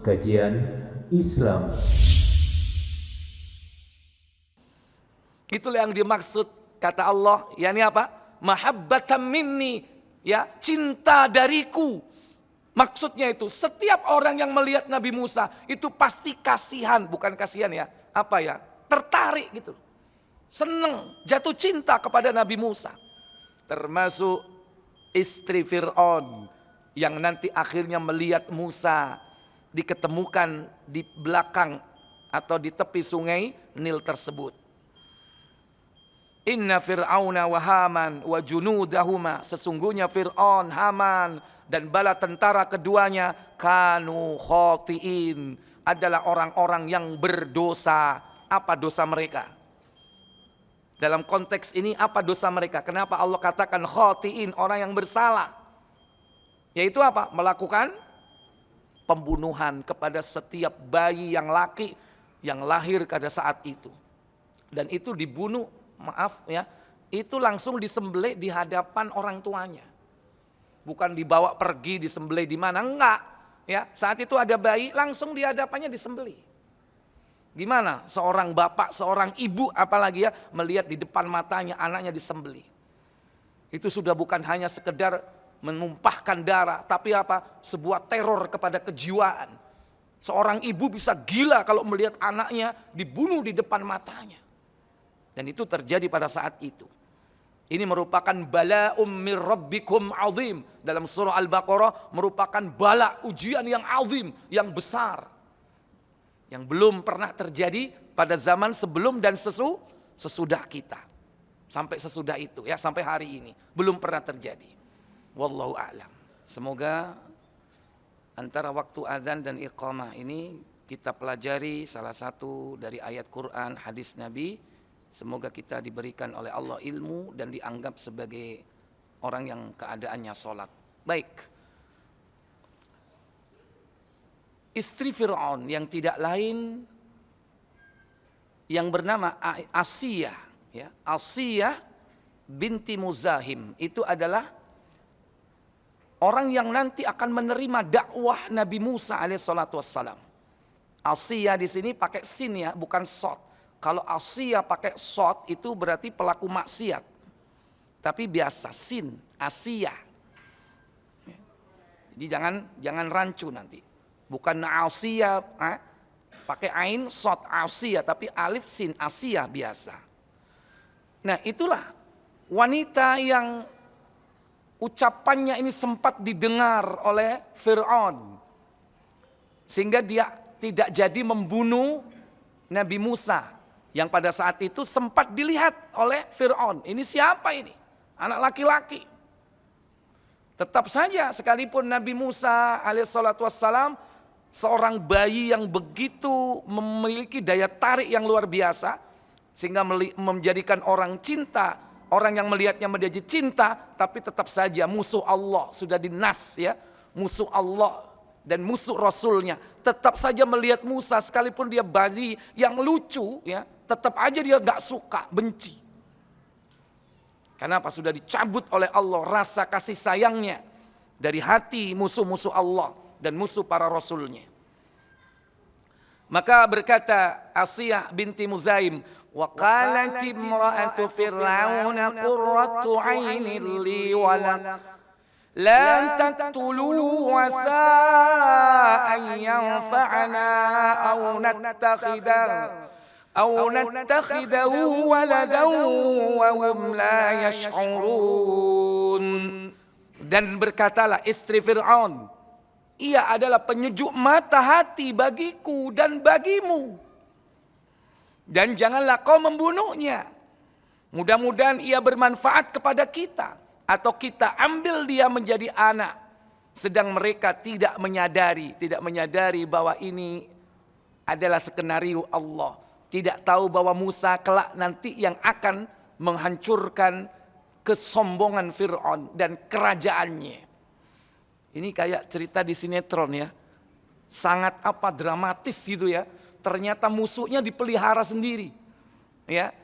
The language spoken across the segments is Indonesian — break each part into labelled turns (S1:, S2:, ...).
S1: Kajian Islam.
S2: Itulah yang dimaksud kata Allah, yakni apa? Mahabbatan minni, ya, cinta dariku. Maksudnya itu setiap orang yang melihat Nabi Musa itu pasti kasihan, bukan kasihan ya, apa ya? Tertarik gitu. Seneng, jatuh cinta kepada Nabi Musa. Termasuk istri Fir'aun yang nanti akhirnya melihat Musa diketemukan di belakang atau di tepi sungai Nil tersebut. Inna Fir'auna wa Haman wa junudahuma, sesungguhnya Fir'aun, Haman dan bala tentara keduanya kanu khotiin, adalah orang-orang yang berdosa. Apa dosa mereka? Dalam konteks ini apa dosa mereka? Kenapa Allah katakan khotiin, orang yang bersalah? Yaitu apa? Melakukan pembunuhan kepada setiap bayi yang laki yang lahir pada saat itu. Dan itu dibunuh, maaf ya, itu langsung disembelih di hadapan orang tuanya. Bukan dibawa pergi disembelih di mana, enggak. Ya, saat itu ada bayi langsung di hadapannya disembelih. Gimana seorang bapak, seorang ibu apalagi ya melihat di depan matanya anaknya disembelih. Itu sudah bukan hanya sekedar menumpahkan darah, tapi apa? Sebuah teror kepada kejiwaan. Seorang ibu bisa gila kalau melihat anaknya dibunuh di depan matanya. Dan itu terjadi pada saat itu. Ini merupakan bala'um mir rabbikum azim. Dalam surah Al-Baqarah merupakan bala, ujian yang azim, yang besar. Yang belum pernah terjadi pada zaman sebelum dan sesudah kita. Sampai sesudah itu ya, sampai hari ini. Belum pernah terjadi. Wallahu a'lam. Semoga antara waktu adzan dan iqamah ini kita pelajari salah satu dari ayat Quran, hadis Nabi. Semoga kita diberikan oleh Allah ilmu dan dianggap sebagai orang yang keadaannya sholat. Baik. Istri Fir'aun yang tidak lain yang bernama Asiyah, ya, Asiyah binti Muzahim, itu adalah orang yang nanti akan menerima dakwah Nabi Musa alaihissalatu wassalam. Asiyah di sini pakai sin ya, bukan sod. Kalau Asiyah pakai sod itu berarti pelaku maksiat. Tapi biasa sin, Asiyah. Jadi jangan rancu nanti. Bukan Asiyah pakai ain sod Asiyah, tapi alif sin Asiyah biasa. Nah, itulah wanita yang ucapannya ini sempat didengar oleh Fir'aun. Sehingga dia tidak jadi membunuh Nabi Musa. Yang pada saat itu sempat dilihat oleh Fir'aun. Ini siapa ini? Anak laki-laki. Tetap saja sekalipun Nabi Musa alaihissalatu wassalam seorang bayi yang begitu memiliki daya tarik yang luar biasa. Sehingga menjadikan orang cinta. Orang yang melihatnya menjadi cinta. Tapi tetap saja musuh Allah sudah dinas ya. Musuh Allah dan musuh Rasulnya. Tetap saja melihat Musa sekalipun dia bayi yang lucu ya. Tetap aja dia gak suka, benci. Kenapa? Sudah dicabut oleh Allah rasa kasih sayangnya dari hati musuh-musuh Allah dan musuh para Rasulnya. Maka berkata Asiyah binti Muzaim, wa qalat imra'atu fir'auna qurratu 'ainin li wa lak la taqtulu wa sa'an yanfa'ana aw nattakhidahu waladan wa hum la yash'urun. Dan berkatalah istri Fir'aun, ia adalah penyejuk mata hati bagiku dan bagimu. Dan janganlah kau membunuhnya. Mudah-mudahan ia bermanfaat kepada kita. Atau kita ambil dia menjadi anak. Sedang mereka tidak menyadari bahwa ini adalah skenario Allah. Tidak tahu bahwa Musa kelak nanti yang akan menghancurkan kesombongan Fir'aun dan kerajaannya. Ini kayak cerita di sinetron ya. Sangat dramatis gitu ya. Ternyata musuhnya dipelihara sendiri. Ya.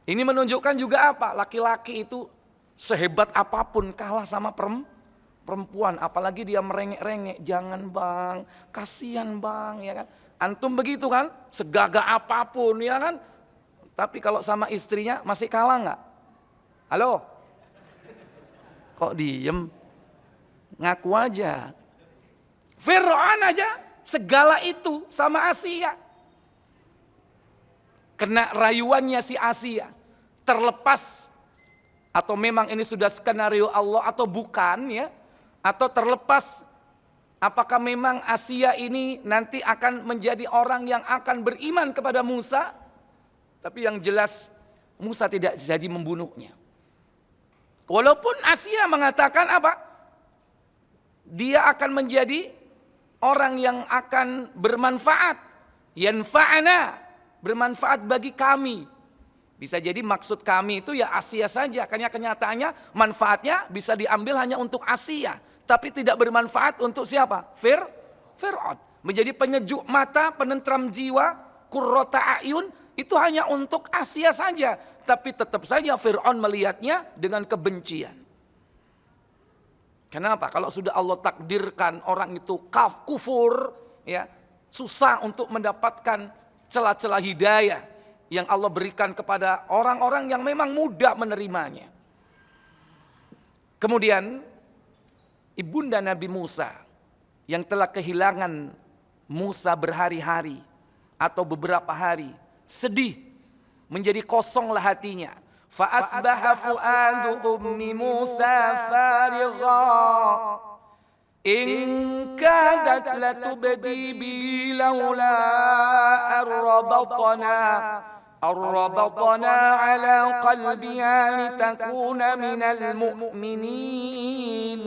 S2: Ini menunjukkan juga apa? Laki-laki itu sehebat apapun kalah sama perempuan, apalagi dia merengek-rengek, jangan bang, kasihan bang, ya kan. Antum begitu kan, segagah apapun ya kan. Tapi kalau sama istrinya masih kalah nggak? Halo? Kok diem? Ngaku aja. Fir'aun aja segala itu sama Asia. Kena rayuannya si Asia. Terlepas atau memang ini sudah skenario Allah atau bukan ya. Atau terlepas apakah memang Asia ini nanti akan menjadi orang yang akan beriman kepada Musa. Tapi yang jelas Musa tidak jadi membunuhnya. Walaupun Asia mengatakan apa? Dia akan menjadi orang yang akan bermanfaat. Yanfa'ana, bermanfaat bagi kami. Bisa jadi maksud kami itu ya Asia saja. Karena kenyataannya manfaatnya bisa diambil hanya untuk Asia. Tapi tidak bermanfaat untuk siapa? Fir'aun. Menjadi penyejuk mata, penentram jiwa, qurrata a'yun. Itu hanya untuk Asia saja. Tapi tetap saja Fir'aun melihatnya dengan kebencian. Kenapa? Kalau sudah Allah takdirkan orang itu kufur, ya susah untuk mendapatkan celah-celah hidayah yang Allah berikan kepada orang-orang yang memang mudah menerimanya. Kemudian ibunda Nabi Musa yang telah kehilangan Musa berhari-hari atau beberapa hari, sedih, menjadi kosonglah hatinya. Fa'asbaha fu'adu ummi Musa farigha in kadat latubdi bi laula arrabatna ala qalbiha litakuna minal mu'minin.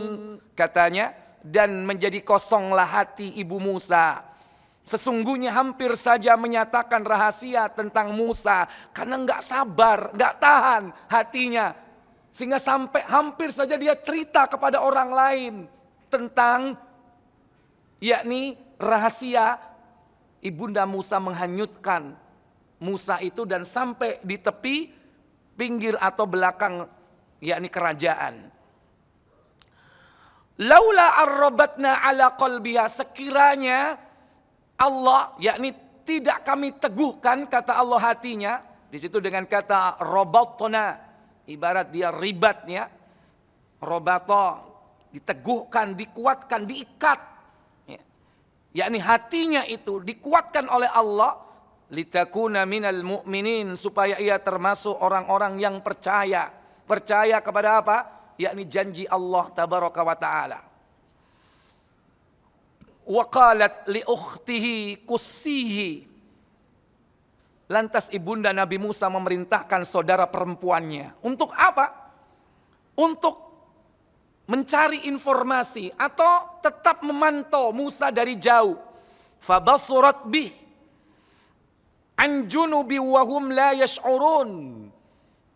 S2: Katanya, dan menjadi kosonglah hati ibu Musa. Sesungguhnya hampir saja menyatakan rahasia tentang Musa karena nggak sabar, nggak tahan hatinya, sehingga sampai hampir saja dia cerita kepada orang lain tentang yakni rahasia ibunda Musa menghanyutkan Musa itu dan sampai di tepi pinggir atau belakang yakni kerajaan. Laula arrabatna ala qalbiha, sekiranya Allah, yakni tidak kami teguhkan, kata Allah hatinya. Di situ dengan kata robatna, ibarat dia ribatnya. Robato, diteguhkan, dikuatkan, diikat. Yakni hatinya itu dikuatkan oleh Allah. Litakuna minal mu'minin, supaya ia termasuk orang-orang yang percaya. Percaya kepada apa? Yakni janji Allah tabaraka wa ta'ala. Wa qalat li ukhtihi kussihi. Lantas ibunda Nabi Musa memerintahkan saudara perempuannya. Untuk apa? Untuk mencari informasi atau tetap memantau Musa dari jauh. Fabasurat bih an junubi wa hum la yash'urun.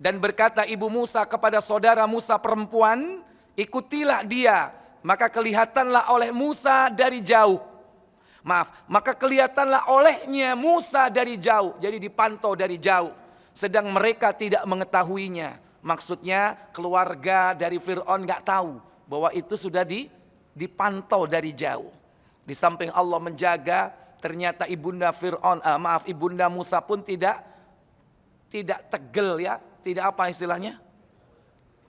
S2: Dan berkata ibu Musa kepada saudara Musa perempuan, ikutilah dia. Maka kelihatanlah oleh Musa dari jauh. Maka kelihatanlah olehnya Musa dari jauh. Jadi dipantau dari jauh. Sedang mereka tidak mengetahuinya. Maksudnya keluarga dari Fir'aun gak tahu bahwa itu sudah dipantau dari jauh. Di samping Allah menjaga, ternyata ibunda ibunda Musa pun tidak tegel ya. Tidak apa istilahnya?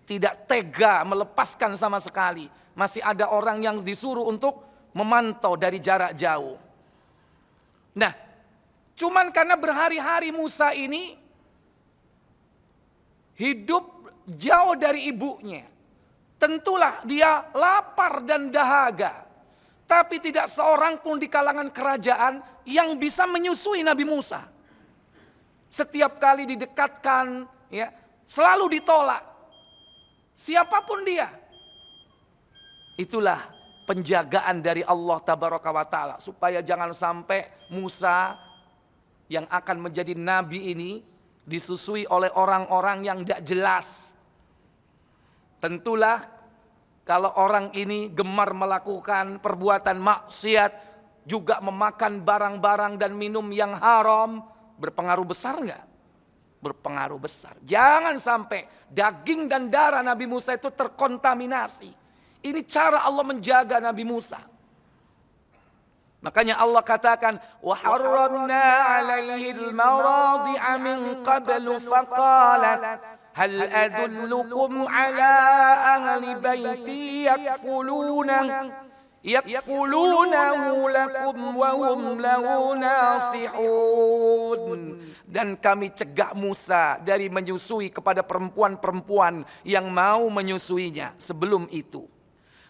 S2: Tidak tega melepaskan sama sekali. Masih ada orang yang disuruh untuk memantau dari jarak jauh. Nah, cuman karena berhari-hari Musa ini hidup jauh dari ibunya. Tentulah dia lapar dan dahaga. Tapi tidak seorang pun di kalangan kerajaan yang bisa menyusui Nabi Musa. Setiap kali didekatkan, ya, selalu ditolak. Siapapun dia. Itulah penjagaan dari Allah tabaraka wa ta'ala. Supaya jangan sampai Musa yang akan menjadi nabi ini disusui oleh orang-orang yang tidak jelas. Tentulah kalau orang ini gemar melakukan perbuatan maksiat, juga memakan barang-barang dan minum yang haram, berpengaruh besar enggak? Berpengaruh besar. Jangan sampai daging dan darah Nabi Musa itu terkontaminasi. Ini cara Allah menjaga Nabi Musa. Makanya Allah katakan, wa harramna 'alaihi al-maradi'a min qablu faqalat hal adullukum 'ala ahli baiti yakfulunahu lakum wa hum lahu nasihun. Dan kami cegah Musa dari menyusui kepada perempuan-perempuan yang mau menyusuinya sebelum itu.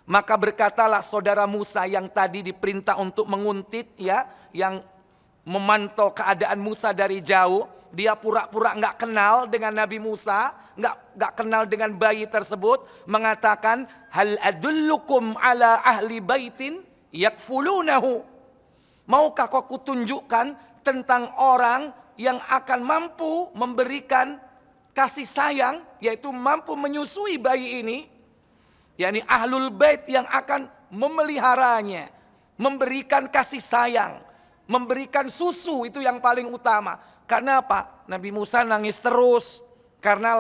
S2: Maka berkatalah saudara Musa yang tadi diperintah untuk menguntit, ya, yang memantau keadaan Musa dari jauh. Dia pura-pura nggak kenal dengan Nabi Musa, nggak kenal dengan bayi tersebut. Mengatakan, hal adullukum ala ahli baitin yakfulunahu. Maukah kau kutunjukkan tentang orang yang akan mampu memberikan kasih sayang, yaitu mampu menyusui bayi ini, yakni ahlul bait yang akan memeliharanya, memberikan kasih sayang, memberikan susu, itu yang paling utama. Karena apa? Nabi Musa nangis terus karena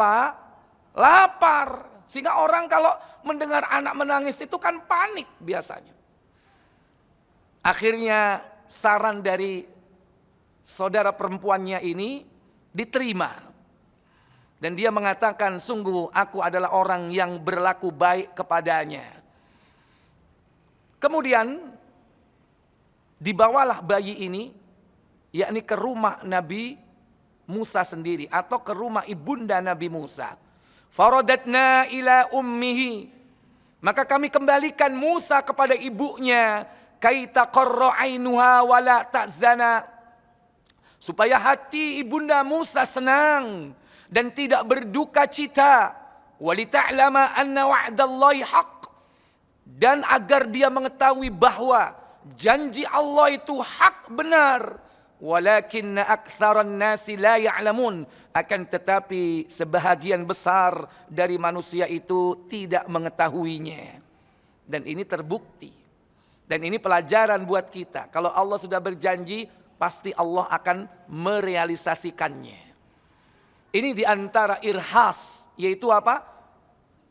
S2: lapar. Sehingga orang kalau mendengar anak menangis itu kan panik biasanya. Akhirnya saran dari saudara perempuannya ini diterima. Dan dia mengatakan, sungguh aku adalah orang yang berlaku baik kepadanya. Kemudian dibawalah bayi ini, yakni ke rumah Nabi Musa sendiri atau ke rumah ibunda Nabi Musa. Faradatna ila ummihi. Maka kami kembalikan Musa kepada ibunya, kaita qarra ainuha wala ta'zana. Supaya hati ibunda Musa senang dan tidak berduka cita, walita'lama anna wa'dallahi haq, dan agar dia mengetahui bahwa janji Allah itu hak benar, walakinna aktsaran nasi la ya'lamun, akan tetapi sebahagian besar dari manusia itu tidak mengetahuinya. Dan ini terbukti, dan ini pelajaran buat kita. Kalau Allah sudah berjanji, pasti Allah akan merealisasikannya. Ini diantara irhas, yaitu apa?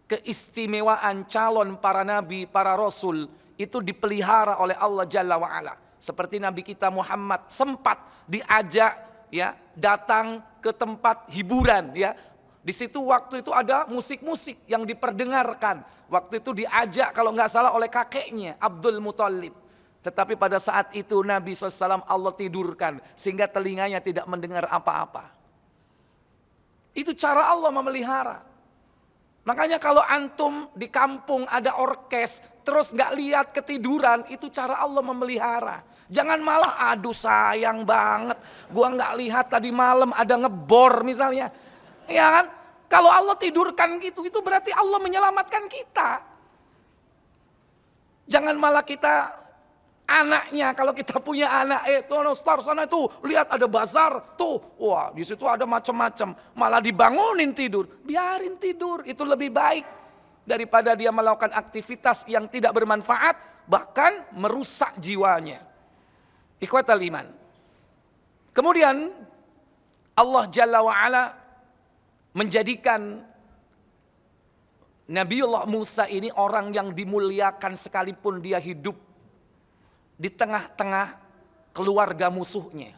S2: Keistimewaan calon para nabi, para rasul, itu dipelihara oleh Allah Jalla wa'ala. Seperti Nabi kita Muhammad sempat diajak, ya, datang ke tempat hiburan, ya. Di situ waktu itu ada musik-musik yang diperdengarkan. Waktu itu diajak kalau nggak salah oleh kakeknya Abdul Muthalib. Tetapi pada saat itu Nabi SAW Allah tidurkan sehingga telinganya tidak mendengar apa-apa. Itu cara Allah memelihara. Makanya kalau antum di kampung ada orkes, terus gak lihat ketiduran, itu cara Allah memelihara. Jangan malah, aduh sayang banget, gua gak lihat tadi malam ada ngebor misalnya. Ya kan? Kalau Allah tidurkan gitu, itu berarti Allah menyelamatkan kita. Jangan malah kita, anaknya, kalau kita punya anak, Star sana itu lihat ada bazar tuh, wah di situ ada macam-macam, malah dibangunin tidur, biarin tidur, itu lebih baik daripada dia melakukan aktivitas yang tidak bermanfaat, bahkan merusak jiwanya. Ikhwatal iman. Kemudian Allah Jalla wa'ala menjadikan Nabiullah Musa ini orang yang dimuliakan sekalipun dia hidup di tengah-tengah keluarga musuhnya.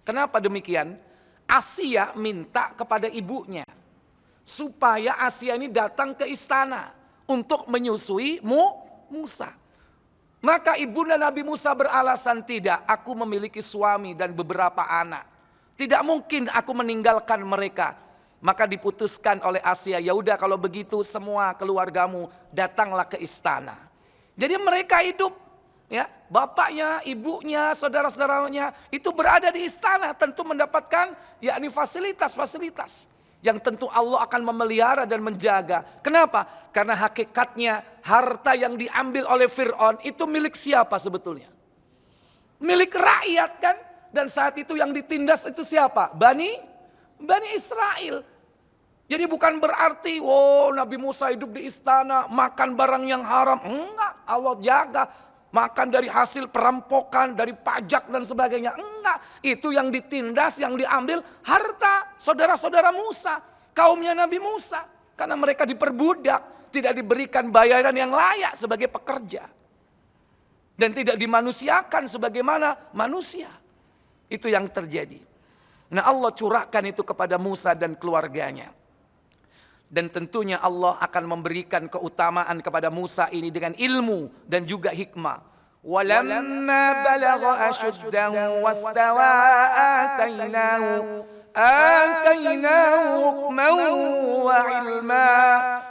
S2: Kenapa demikian? Asia minta kepada ibunya supaya Asia ini datang ke istana untuk menyusui Musa. Maka ibunda Nabi Musa beralasan, tidak, aku memiliki suami dan beberapa anak. Tidak mungkin aku meninggalkan mereka. Maka diputuskan oleh Asia, ya udah kalau begitu semua keluargamu datanglah ke istana. Jadi mereka hidup, ya, bapaknya, ibunya, saudara-saudaranya itu berada di istana, tentu mendapatkan yakni fasilitas-fasilitas yang tentu Allah akan memelihara dan menjaga. Kenapa? Karena hakikatnya harta yang diambil oleh Fir'aun itu milik siapa sebetulnya? Milik rakyat kan? Dan saat itu yang ditindas itu siapa? Bani Israel. Jadi bukan berarti, Nabi Musa hidup di istana, makan barang yang haram. Enggak, Allah jaga. Makan dari hasil perampokan, dari pajak dan sebagainya. Enggak, itu yang ditindas, yang diambil harta saudara-saudara Musa, kaumnya Nabi Musa. Karena mereka diperbudak, tidak diberikan bayaran yang layak sebagai pekerja. Dan tidak dimanusiakan sebagaimana manusia. Itu yang terjadi. Nah, Allah curahkan itu kepada Musa dan keluarganya. Dan tentunya Allah akan memberikan keutamaan kepada Musa ini dengan ilmu dan juga hikmah. Walamma balagha ashuddahu wastawa atainahu hukman wa ilma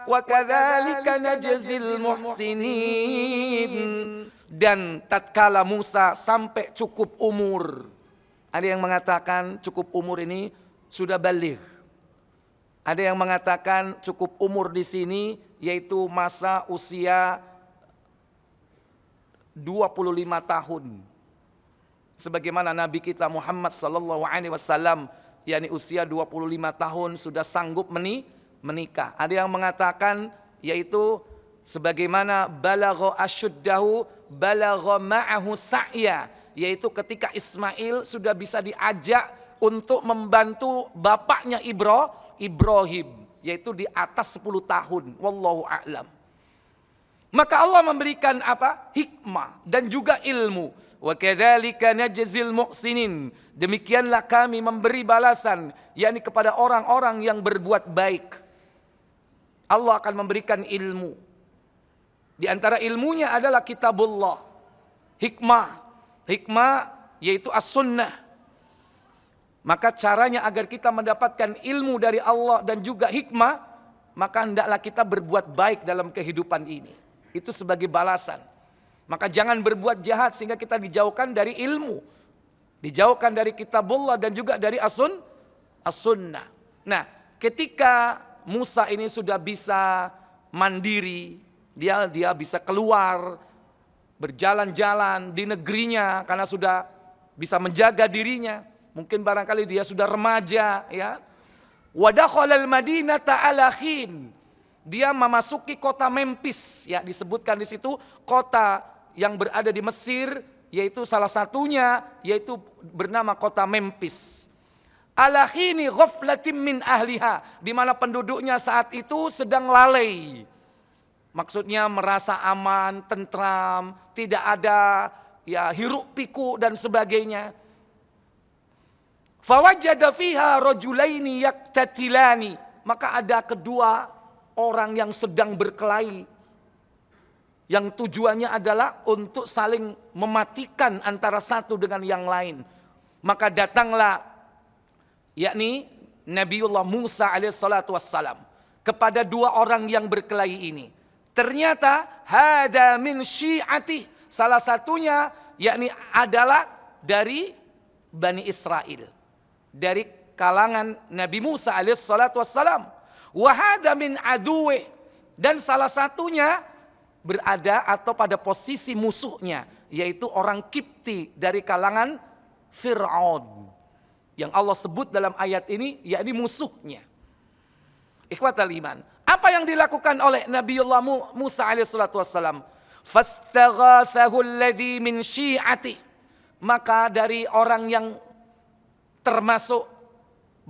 S2: wa kadzalika najzil muhsinin. Dan tatkala Musa sampai cukup umur, ada yang mengatakan cukup umur ini sudah baligh. Ada yang mengatakan cukup umur di sini yaitu masa usia 25 tahun. Sebagaimana Nabi kita Muhammad sallallahu alaihi wasallam yakni usia 25 tahun sudah sanggup menikah. Ada yang mengatakan yaitu sebagaimana balagha asyuddahu balagha ma'ahu sa'ya, yaitu ketika Ismail sudah bisa diajak untuk membantu bapaknya Ibrahim, yaitu di atas 10 tahun. Wallahu a'lam. Maka Allah memberikan apa? Hikmah dan juga ilmu. Wa kadzalika najzil muhsinin. Demikianlah kami memberi balasan, yakni kepada orang-orang yang berbuat baik. Allah akan memberikan ilmu. Di antara ilmunya adalah kitabullah. Hikmah yaitu as-sunnah. Maka caranya agar kita mendapatkan ilmu dari Allah dan juga hikmah, maka hendaklah kita berbuat baik dalam kehidupan ini. Itu sebagai balasan. Maka jangan berbuat jahat sehingga kita dijauhkan dari ilmu. Dijauhkan dari kitabullah dan juga dari as-sunnah. Nah, ketika Musa ini sudah bisa mandiri, dia bisa keluar, berjalan-jalan di negerinya karena sudah bisa menjaga dirinya. Mungkin barangkali dia sudah remaja, ya. Wa dakhalal madinata ala khin. Dia memasuki kota Memphis, ya, disebutkan di situ kota yang berada di Mesir, yaitu salah satunya yaitu bernama kota Memphis. Ala khini ghaflatin min ahliha, di mana penduduknya saat itu sedang lalai. Maksudnya merasa aman, tentram, tidak ada ya hiruk pikuk dan sebagainya. Fawajada fiha rajulaini yaktatilani, maka ada kedua orang yang sedang berkelahi, yang tujuannya adalah untuk saling mematikan antara satu dengan yang lain. Maka datanglah yakni Nabiullah Musa alaihissalatu wassalam kepada dua orang yang berkelahi ini. Ternyata hada min syi'ati, salah satunya yakni adalah dari Bani Israel, dari kalangan Nabi Musa alaihissalatu wassalam. Wa hada min aduwih, dan salah satunya berada atau pada posisi musuhnya, yaitu orang Kipti dari kalangan Fir'aun yang Allah sebut dalam ayat ini yakni musuhnya. Ikhwatal iman, apa yang dilakukan oleh Nabiullah Musa alaihissalatu wassalam? Fastaghathahu alladhi min syi'ati, maka dari orang yang termasuk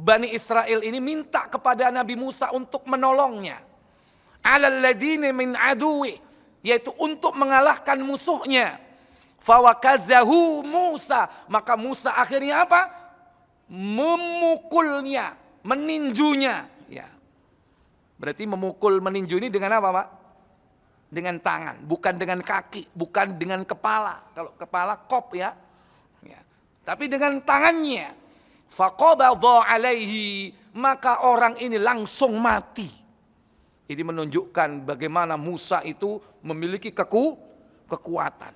S2: Bani Israel ini minta kepada Nabi Musa untuk menolongnya. Alal ladini min aduwi, yaitu untuk mengalahkan musuhnya. Fawakazahu Musa, maka Musa akhirnya apa? Memukulnya, meninjunya. Ya. Berarti memukul meninju ini dengan apa, Pak? Dengan tangan, bukan dengan kaki, bukan dengan kepala. Kalau kepala kop ya. Tapi dengan tangannya. Faqabadha alaihi, maka orang ini langsung mati. Ini menunjukkan bagaimana Musa itu memiliki kekuatan.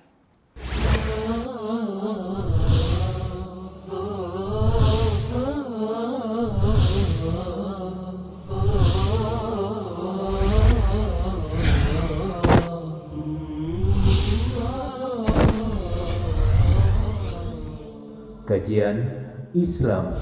S1: Kajian Islam.